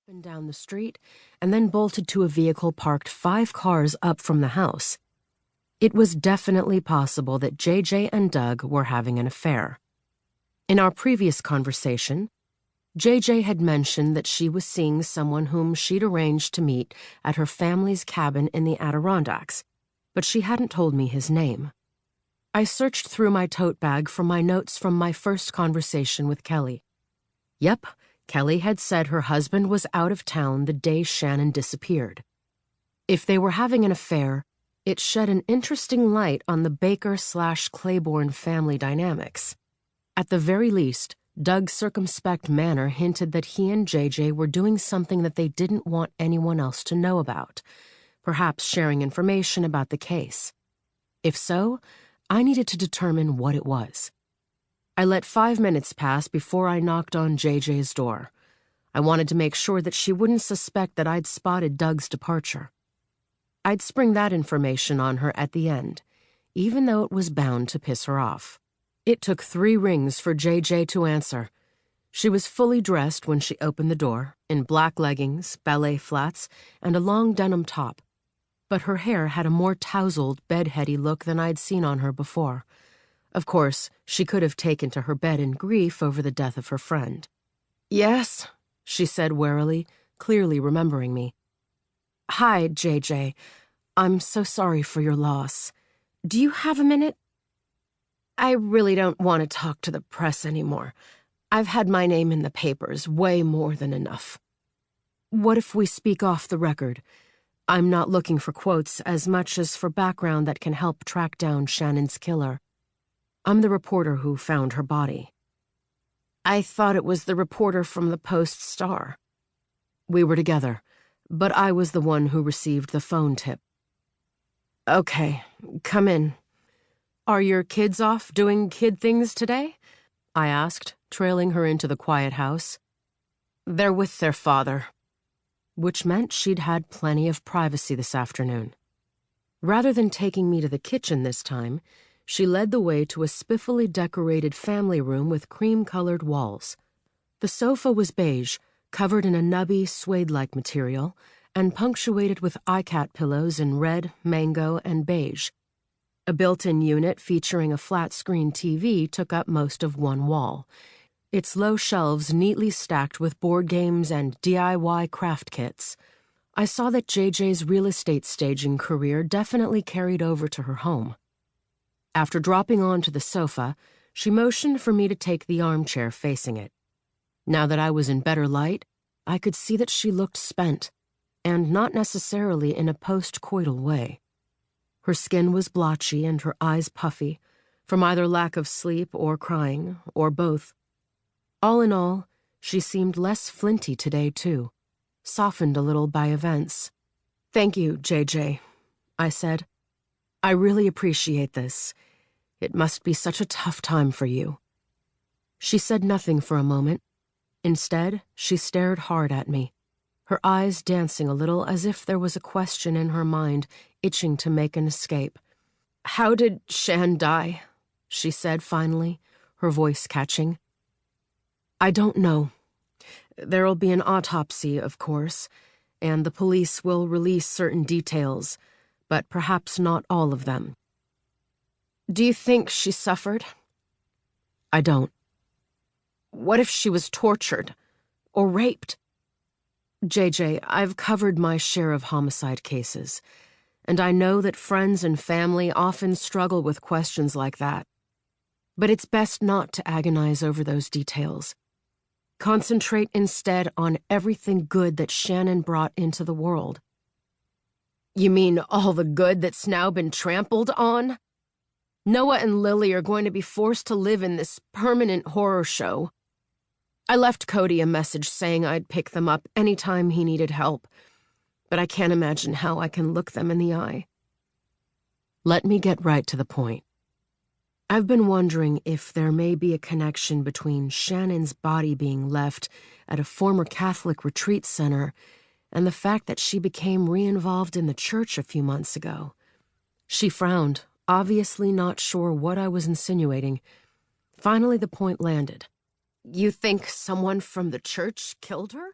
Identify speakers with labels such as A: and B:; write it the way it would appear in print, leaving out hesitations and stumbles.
A: and down the street and then bolted to a vehicle parked 5 cars up from the house. It was definitely possible that JJ and Doug were having an affair. In our previous conversation, JJ had mentioned that she was seeing someone whom she'd arranged to meet at her family's cabin in the Adirondacks, but she hadn't told me his name. I searched through my tote bag for my notes from my first conversation with Kelly. Yep, Kelly had said her husband was out of town the day Shannon disappeared. If they were having an affair, it shed an interesting light on the Baker/Claiborne family dynamics. At the very least, Doug's circumspect manner hinted that he and JJ were doing something that they didn't want anyone else to know about, perhaps sharing information about the case. If so, I needed to determine what it was. I let 5 minutes pass before I knocked on JJ's door. I wanted to make sure that she wouldn't suspect that I'd spotted Doug's departure. I'd spring that information on her at the end, even though it was bound to piss her off. It took 3 rings for JJ to answer. She was fully dressed when she opened the door, in black leggings, ballet flats, and a long denim top. But her hair had a more tousled, bedheady look than I'd seen on her before. Of course, she could have taken to her bed in grief over the death of her friend. "Yes," she said warily, clearly remembering me. "Hi, JJ. I'm so sorry for your loss. Do you have a minute? I really don't want to talk to the press anymore. I've had my name in the papers way more than enough. What if we speak off the record? I'm not looking for quotes as much as for background that can help track down Shannon's killer. I'm the reporter who found her body." "I thought it was the reporter from the Post-Star." "We were together, but I was the one who received the phone tip." "Okay, come in. Are your kids off doing kid things today?" I asked, trailing her into the quiet house. "They're with their father," which meant she'd had plenty of privacy this afternoon. Rather than taking me to the kitchen this time, she led the way to a spiffily decorated family room with cream-colored walls. The sofa was beige, covered in a nubby, suede-like material, and punctuated with iCat pillows in red, mango, and beige. A built-in unit featuring a flat-screen TV took up most of one wall, its low shelves neatly stacked with board games and DIY craft kits. I saw that JJ's real estate staging career definitely carried over to her home. After dropping onto the sofa, she motioned for me to take the armchair facing it. Now that I was in better light, I could see that she looked spent, and not necessarily in a post-coital way. Her skin was blotchy and her eyes puffy, from either lack of sleep or crying, or both. All in all, she seemed less flinty today, too, softened a little by events. "Thank you, JJ," I said. "I really appreciate this. It must be such a tough time for you." She said nothing for a moment. Instead, she stared hard at me, her eyes dancing a little as if there was a question in her mind itching to make an escape. "How did Shan die?" she said finally, her voice catching. "I don't know. There'll be an autopsy, of course, and the police will release certain details, but perhaps not all of them." "Do you think she suffered?" "I don't." "What if she was tortured or raped?" "JJ, I've covered my share of homicide cases, and I know that friends and family often struggle with questions like that. But it's best not to agonize over those details. Concentrate instead on everything good that Shannon brought into the world." "You mean all the good that's now been trampled on? Noah and Lily are going to be forced to live in this permanent horror show. I left Cody a message saying I'd pick them up anytime he needed help, but I can't imagine how I can look them in the eye." Let me get right to the point. I've been wondering if there may be a connection between Shannon's body being left at a former Catholic retreat center and the fact that she became re-involved in the church a few months ago. She frowned, obviously not sure what I was insinuating. Finally, the point landed. "You think someone from the church killed her?"